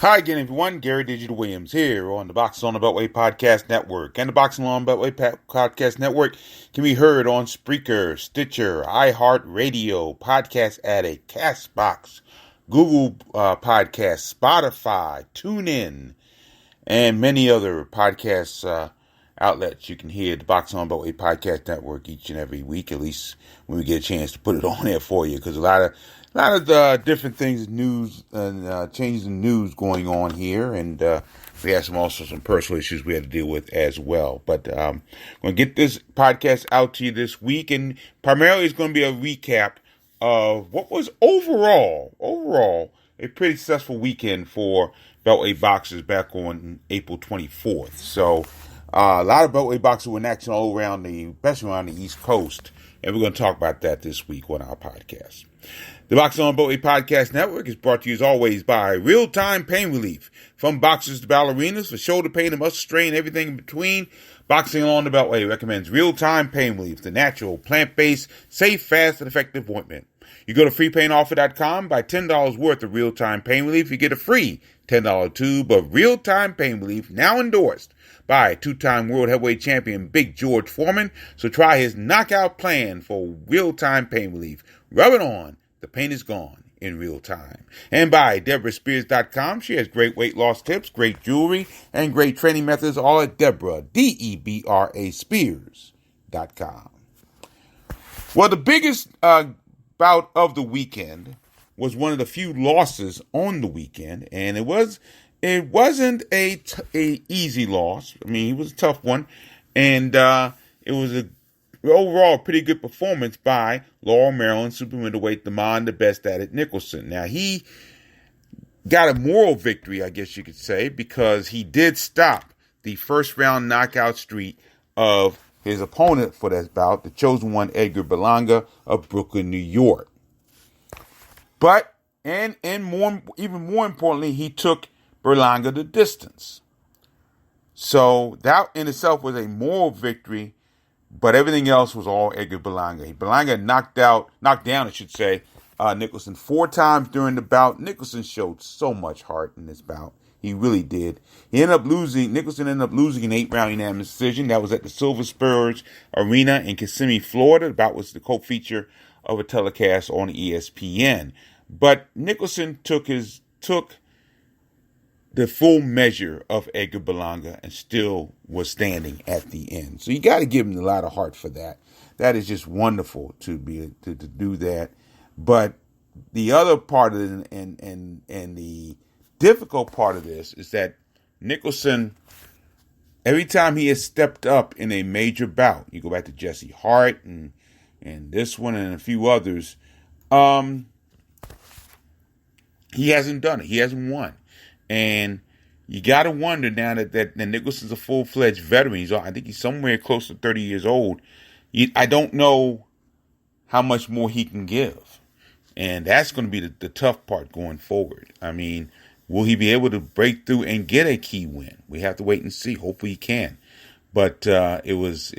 Hi again, everyone. Gary Digital Williams here on the Boxing on the Beltway Podcast Network. And the Boxing on the Beltway Podcast Network can be heard on Spreaker, Stitcher, iHeartRadio, Podcast Addict, Castbox, Google Podcasts, Spotify, TuneIn, and many other podcast outlets. You can hear the Boxing on the Beltway Podcast Network each and every week, at least when we get a chance to put it on there for you, because a lot of different things, news and changes in news going on here, and we have some personal issues we had to deal with as well. But I'm going to get this podcast out to you this week, and primarily it's going to be a recap of what was overall a pretty successful weekend for Beltway Boxers back on April 24th. So a lot of Beltway Boxers were in action all around especially around the East Coast, and we're going to talk about that this week on our podcast. The Boxing on Beltway Podcast Network is brought to you as always by Real-Time Pain Relief. From boxers to ballerinas, for shoulder pain and muscle strain, everything in between, Boxing on the Beltway recommends Real-Time Pain Relief, the natural, plant-based, safe, fast, and effective ointment. You go to freepainoffer.com, buy $10 worth of Real-Time Pain Relief, you get a free $10 tube of Real-Time Pain Relief, now endorsed by two-time world heavyweight champion Big George Foreman. So try his knockout plan for Real-Time Pain Relief. Rub it on. The pain is gone in real time. And by DeborahSpears.com. She has great weight loss tips, great jewelry, and great training methods, all at Deborah, Debra Spears.com. Well, the biggest bout of the weekend was one of the few losses on the weekend, and it wasn't a easy loss. I mean, it was a tough one, and it was overall a pretty good performance by Laurel, Maryland super middleweight Damon the Best at it Nicholson. Now, he got a moral victory, I guess you could say, because he did stop the first round knockout streak of his opponent for that bout, the chosen one, Edgar Berlanga of Brooklyn, New York. But, and even more importantly, he took Berlanga the distance. So that in itself was a moral victory, but everything else was all Edgar Berlanga. Berlanga knocked down, Nicholson 4 times during the bout. Nicholson showed so much heart in this bout. He really did. Nicholson ended up losing an 8-round unanimous decision. That was at the Silver Spurs Arena in Kissimmee, Florida. The bout was the co-feature of a telecast on ESPN. But Nicholson took the full measure of Edgar Berlanga and still was standing at the end. So you got to give him a lot of heart for that. That is just wonderful to do that. But the other part of it and the difficult part of this is that Nicholson, every time he has stepped up in a major bout, you go back to Jesse Hart and this one and a few others, he hasn't done it. He hasn't won. And you got to wonder now that Nicholson's a full-fledged veteran. I think he's somewhere close to 30 years old. I don't know how much more he can give. And that's going to be the tough part going forward. I mean, will he be able to break through and get a key win? We have to wait and see. Hopefully he can. But it was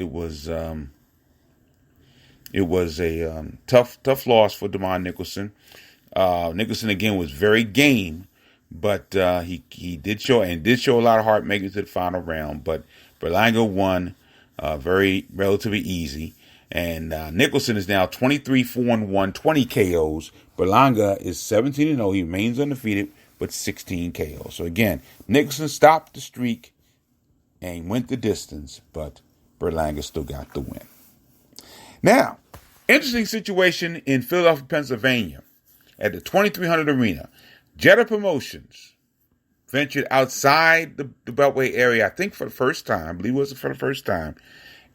a tough loss for Damon Nicholson. Nicholson again was very game. But he did show a lot of heart making it to the final round. But Berlanga won very relatively easy. And Nicholson is now 23-4-1, 20 KOs. Berlanga is 17-0. He remains undefeated with 16 KOs. So again, Nicholson stopped the streak and went the distance, but Berlanga still got the win. Now, interesting situation in Philadelphia, Pennsylvania at the 2300 Arena. Jetta Promotions ventured outside the Beltway area, I think for the first time. I believe it was for the first time.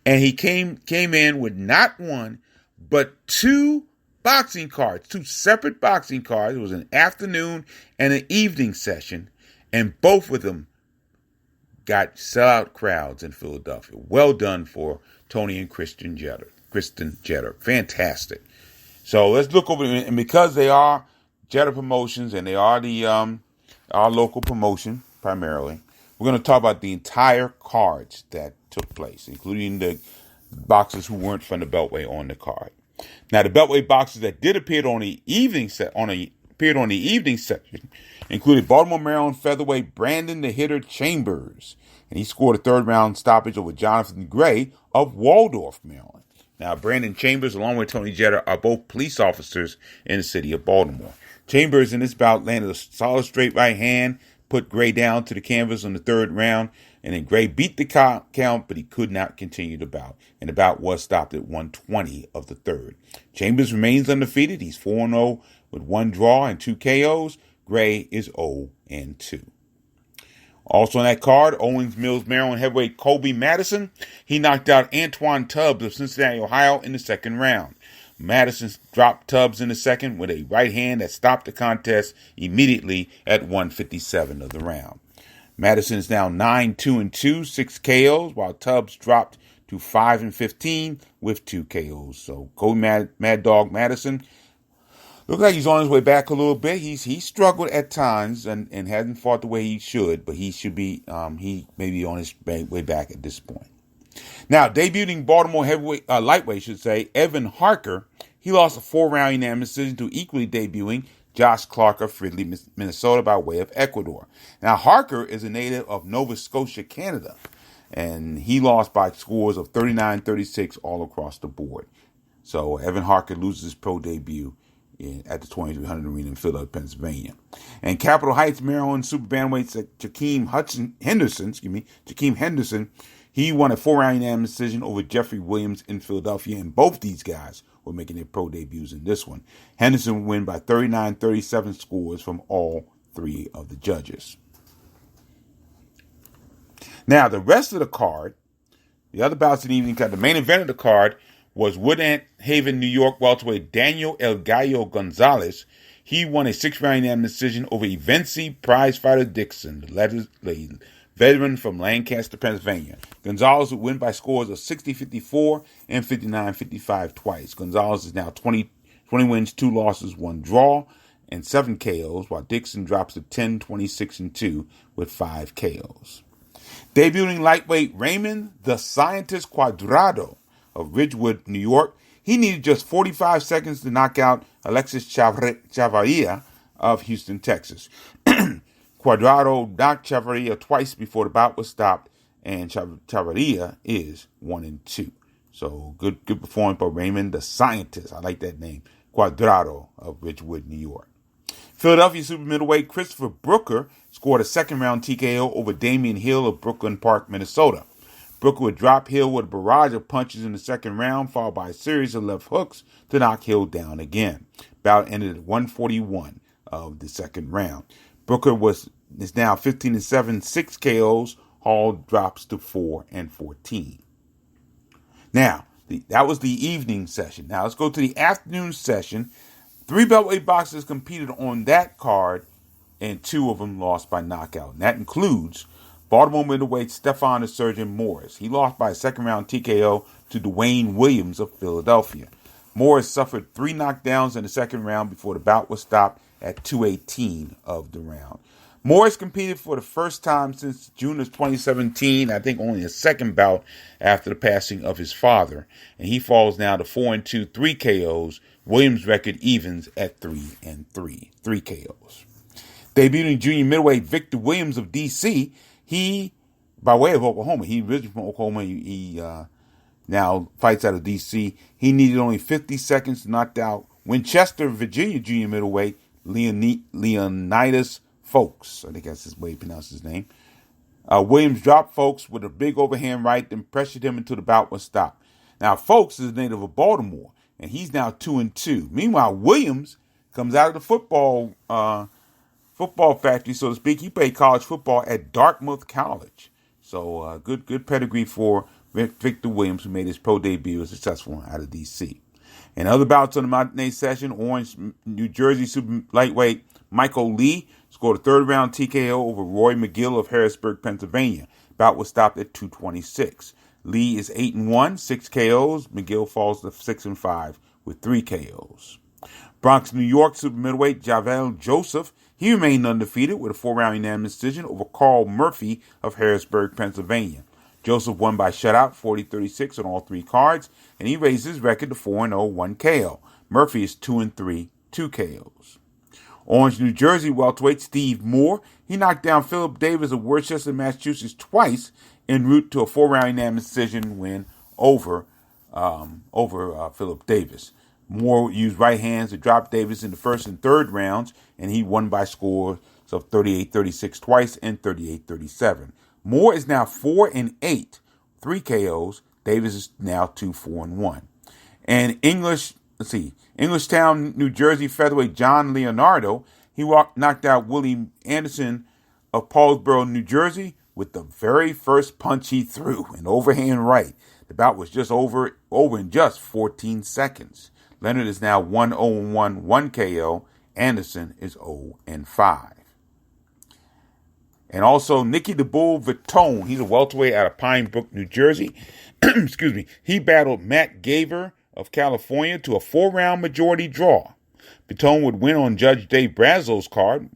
And he came in with not one, but 2 boxing cards, 2 separate boxing cards. It was an afternoon and an evening session. And both of them got sellout crowds in Philadelphia. Well done for Tony and Kristen Jeter. Fantastic. So let's look over, and because they are Jetta Promotions, and they are our local promotion primarily, we're going to talk about the entire cards that took place, including the boxers who weren't from the Beltway on the card. Now, the Beltway boxers that did appear on the evening section included Baltimore, Maryland featherweight Brandon the Hitter Chambers. And he scored a third-round stoppage over Jonathan Gray of Waldorf, Maryland. Now, Brandon Chambers, along with Tony Jetta, are both police officers in the city of Baltimore. Chambers, in this bout, landed a solid straight right hand, put Gray down to the canvas in the third round, and then Gray beat the count, but he could not continue the bout. And the bout was stopped at 1:20 of the third. Chambers remains undefeated. He's 4-0 with 1 draw and 2 KOs. Gray is 0-2. Also on that card, Owings Mills, Maryland heavyweight Colby Madison. He knocked out Antoine Tubbs of Cincinnati, Ohio in the second round. Madison dropped Tubbs in the second with a right hand that stopped the contest immediately at 1:57 of the round. Madison is now 9-2-2, 6 KOs, while Tubbs dropped to 5-15 with 2 KOs. So Colby Mad Dog Madison looks like he's on his way back a little bit. He struggled at times and hasn't fought the way he should, but he should be he may be on his way back at this point. Now, debuting Baltimore heavyweight lightweight, Evan Harker, he lost a 4-round unanimous decision to equally debuting Josh Clark of Fridley, Minnesota, by way of Ecuador. Now, Harker is a native of Nova Scotia, Canada, and he lost by scores of 39-36 all across the board. So Evan Harker loses his pro debut at the 2300 Arena in Philadelphia, Pennsylvania. And Capitol Heights, Maryland super bantamweight Jakeem Henderson, he won a 4-round unanimous decision over Jeffrey Williams in Philadelphia, and both these guys were making their pro debuts in this one. Henderson would win by 39-37 scores from all 3 of the judges. Now, the rest of the card, the other bouts of the evening, the main event of the card was Woodhaven, New York welterweight Daniel El Gallo Gonzalez. He won a 6-round unanimous decision over Evenci Prizefighter Dixon, the veteran from Lancaster, Pennsylvania. Gonzalez would win by scores of 60-54 and 59-55 twice. Gonzalez is now 20 wins, 2 losses, 1 draw, and 7 KOs, while Dixon drops to 10-26-2 with 5 KOs. Debuting lightweight Raymond the Scientist Cuadrado of Ridgewood, New York. He needed just 45 seconds to knock out Alexis Chavarria of Houston, Texas. Cuadrado knocked Chavarria twice before the bout was stopped, and Chavarria is 1-2. So good performance by Raymond the Scientist. I like that name. Cuadrado of Ridgewood, New York. Philadelphia super middleweight Christopher Brooker scored a 2nd-round TKO over Damian Hill of Brooklyn Park, Minnesota. Brooker would drop Hill with a barrage of punches in the 2nd round, followed by a series of left hooks to knock Hill down again. Bout ended at 141 of the 2nd round. Brooker is now 15-7, 6 KOs. Hall drops to 4-14. Now, that was the evening session. Now let's go to the afternoon session. 3 Beltway boxers competed on that card, and 2 of them lost by knockout. And that includes Baltimore middleweight Stephon the Surgeon Morris. He lost by a 2nd-round TKO to Dwayne Williams of Philadelphia. Morris suffered 3 knockdowns in the 2nd round before the bout was stopped at 2:18 of the round. Morris competed for the first time since June of 2017, I think only a 2nd bout after the passing of his father, and he falls now to 4-2, 3 KOs. Williams' record evens at 3-3, 3 KOs. Debuting junior middleweight Victor Williams of D.C., he, by way of Oklahoma, he originally from Oklahoma, he now fights out of D.C., he needed only 50 seconds to knock out Winchester, Virginia junior middleweight Leonidas Folks. I think that's his way he pronounced his name. Williams dropped Folks with a big overhand right, then pressured him until the bout was stopped. Now, Folks is a native of Baltimore, and he's now 2-2. Meanwhile, Williams comes out of the football factory, so to speak. He played college football at Dartmouth College. So good pedigree for Victor Williams, who made his pro debut successful out of D.C. And other bouts on the matinee session, Orange, New Jersey super lightweight Michael Lee scored a 3rd-round TKO over Roy McGill of Harrisburg, Pennsylvania. Bout was stopped at 2:26. Lee is 8-1, 6 KOs. McGill falls to 6-5 with 3 KOs. Bronx, New York super middleweight Javel Joseph, he remained undefeated with a 4-round unanimous decision over Carl Murphy of Harrisburg, Pennsylvania. Joseph won by shutout, 40-36 on all 3 cards, and he raised his record to 4-0, 1 KO. Murphy is 2-3, 2 KOs. Orange, New Jersey welterweight Steve Moore, he knocked down Philip Davis of Worcester, Massachusetts twice en route to a 4-round unanimous decision win over Philip Davis. Moore used right hands to drop Davis in the first and third rounds, and he won by scores of 38-36 twice and 38-37. Moore is now 4-8, 3 KOs. Davis is now 2-4-1. And Englishtown, New Jersey featherweight John Leonardo, he knocked out Willie Anderson of Paulsboro, New Jersey, with the very first punch he threw, an overhand right. The bout was just over in just 14 seconds. Leonard is now 1-0-1, 1 KO. Anderson is 0-5. And also Nicky the Bull Vitone, he's a welterweight out of Pine Brook, New Jersey. Excuse me. He battled Matt Gaver of California to a 4-round majority draw. Vitone would win on Judge Dave Brazo's card.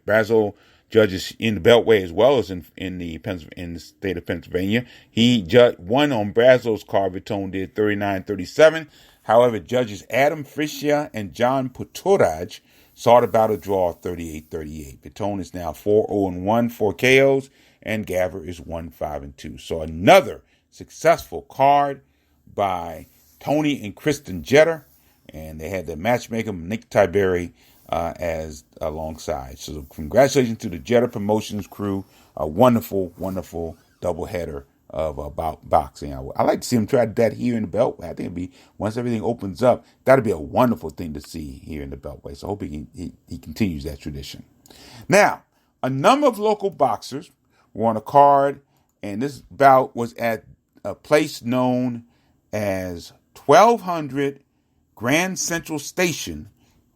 Brazo judges in the Beltway as well as in the state of Pennsylvania. He won on Brazo's card. Vitone did 39-37. However, judges Adam Frischia and John Puturaj saw the bout a draw 38-38. Vitone is now 4-0-1, 4 KOs, and Gaver is 1-5-2. So another successful card by Tony and Kristen Jeter, and they had the matchmaker Nick Tiberi as alongside. So congratulations to the Jeter Promotions crew. A wonderful, wonderful doubleheader of boxing. I like to see him try that here in the Beltway. I think it'd be, once everything opens up, that'd be a wonderful thing to see here in the Beltway. So I hope he continues that tradition. Now, a number of local boxers were on a card, and this bout was at a place known as 1200 Grand Central Station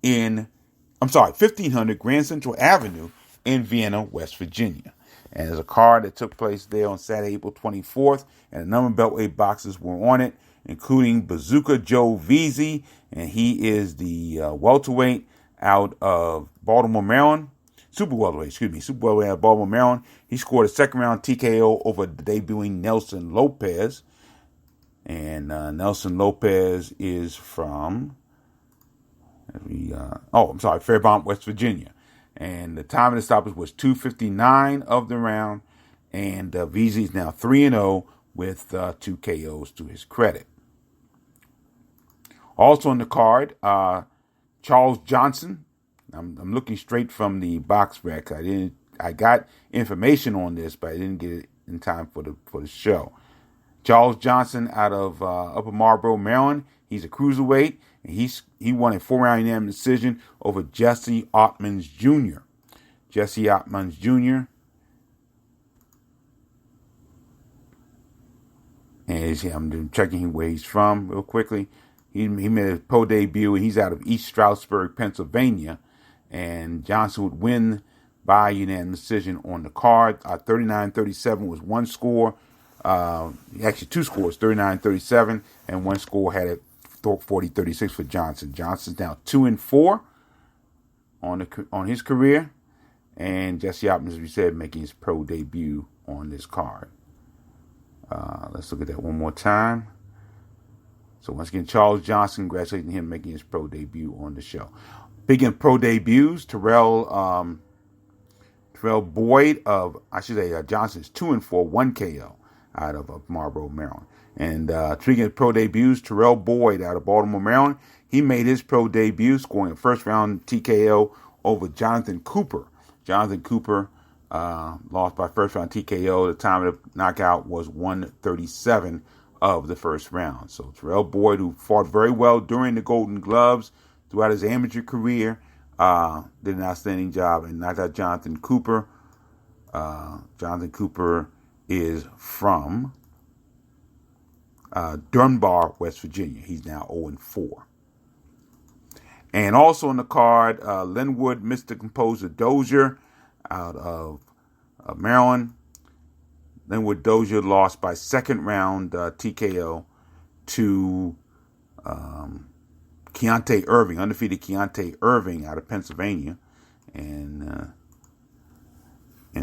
1500 Grand Central Avenue in Vienna, West Virginia. And there's a card that took place there on Saturday, April 24th, and a number of Beltway boxers were on it, including Bazooka Joe Veazey, and he is the welterweight out of Baltimore, Maryland. Super welterweight out of Baltimore, Maryland. He scored a second-round TKO over the debuting Nelson Lopez. And Nelson Lopez is from Fairmont, West Virginia. And the time of the stoppage was 2:59 of the round. And Veazey is now 3-0 with 2 KOs to his credit. Also on the card, Charles Johnson. I'm looking straight from the box rec. I got information on this, but I didn't get it in time for the show. Charles Johnson out of Upper Marlboro, Maryland. He's a cruiserweight, and he won a 4-round unanimous decision over Jesse Ottmans Jr. Jesse Ottmans Jr. And I'm checking where he's from real quickly. He made a pro debut, and he's out of East Stroudsburg, Pennsylvania. And Johnson would win by unanimous decision on the card. 39-37 was one score. Actually, 2 scores, 39-37, and 1 score had it 40-36 for Johnson. Johnson's now 2-4 on his career, and Jesse Ottmans, as we said, making his pro debut on this card. Let's look at that one more time. So once again, Charles Johnson, congratulating him making his pro debut on the show. Speaking of pro debuts, Terrell Boyd of, Johnson is 2-4, 1 KO out of Marlboro, Maryland. And speaking of pro debuts, Terrell Boyd out of Baltimore, Maryland, he made his pro debut, scoring a first-round TKO over Jonathan Cooper. Jonathan Cooper lost by first-round TKO. The time of the knockout was 1:37 of the first round. So Terrell Boyd, who fought very well during the Golden Gloves throughout his amateur career, did an outstanding job and knocked out Jonathan Cooper. Jonathan Cooper is from Dunbar, West Virginia. He's now 0-4. And also on the card, Linwood Mr. Composer Dozier out of Maryland. Linwood Dozier lost by second round TKO to Keontae Irving, undefeated Keontae Irving out of Pennsylvania. And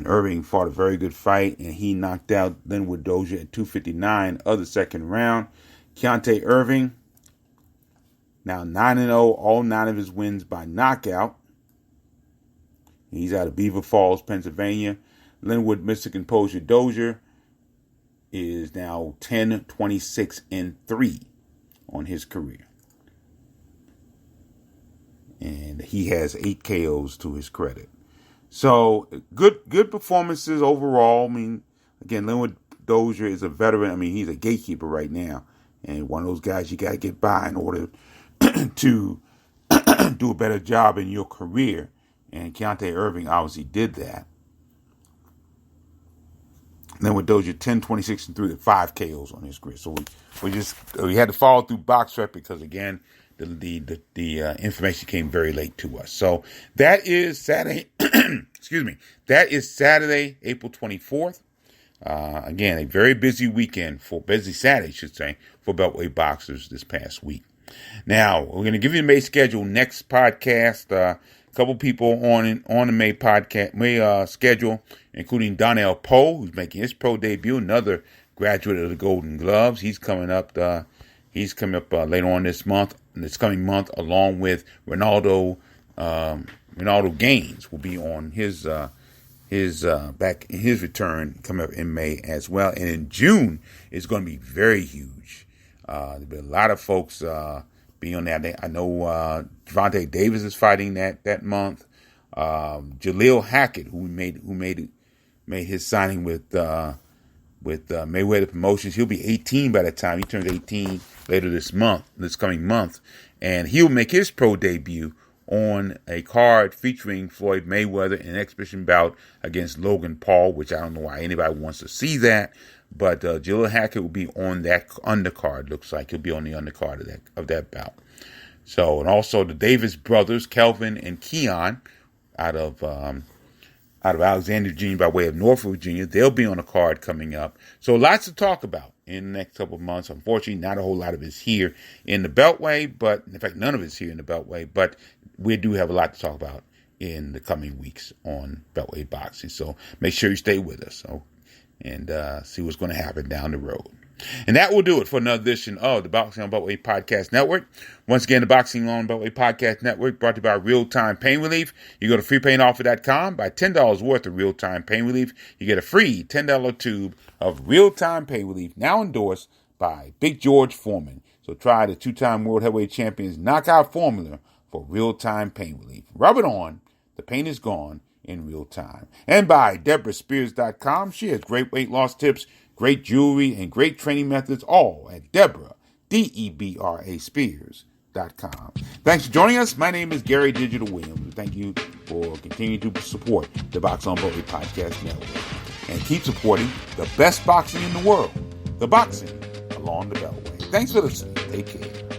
Irving fought a very good fight, and he knocked out Linwood Dozier at 2:59 of the second round. Keontae Irving, now 9-0, all 9 of his wins by knockout. He's out of Beaver Falls, Pennsylvania. Linwood, Mystic Composure Dozier is now 10-26-3 on his career. And he has 8 KOs to his credit. So good performances overall. I mean, again, Linwood Dozier is a veteran. I mean, he's a gatekeeper right now. And one of those guys you got to get by in order to do a better job in your career. And Keontae Irving obviously did that. Then with Dozier 10-26-3 with 5 KOs on his career. So we had to follow through box rep because again the information came very late to us. So that is Saturday. Excuse me. That is Saturday, April 24th. Again, a very busy Saturday, I should say, for Beltway Boxers this past week. Now we're going to give you the May schedule next podcast. A couple people on the May schedule, including Donnell Poe, who's making his pro debut, another graduate of the Golden Gloves. He's coming up. Later on this coming month, along with Ronaldo Gaines will be on his back in his return coming up in May as well. And in June is going to be very huge. There'll be a lot of folks be on that. I know Gervonta Davis is fighting that month. Jaleel Hackett, who made his signing with Mayweather Promotions, he'll be 18 by the time he turns 18 later this coming month, and he'll make his pro debut on a card featuring Floyd Mayweather in an exhibition bout against Logan Paul, which I don't know why anybody wants to see that, but Jaleel Hackett will be on that undercard. Looks like he'll be on the undercard of that bout. So, and also the Davis brothers, Kelvin and Keon, out of Alexandria, Virginia, by way of Norfolk, Virginia. They'll be on a card coming up. So lots to talk about in the next couple of months. Unfortunately, not a whole lot of it's here in the Beltway, but in fact, none of it's here in the Beltway, but we do have a lot to talk about in the coming weeks on Beltway Boxing. So make sure you stay with us and see what's going to happen down the road. And that will do it for another edition of the Boxing on Beltway Podcast Network. Once again, the Boxing on Beltway Podcast Network brought to you by Real Time Pain Relief. You go to freepainoffer.com, buy $10 worth of Real Time Pain Relief. You get a free $10 tube of Real Time Pain Relief, now endorsed by Big George Foreman. So try the 2-time World Heavyweight Champion's knockout formula for Real Time Pain Relief. Rub it on. The pain is gone in real time. And by DeborahSpears.com. She has great weight loss tips, great jewelry, and great training methods, all at Deborah, Debra Spears.com. Thanks for joining us. My name is Gary Digital Williams. Thank you for continuing to support the Boxing on Beltway Podcast Network. And keep supporting the best boxing in the world, the boxing along the Beltway. Thanks for listening. Take care.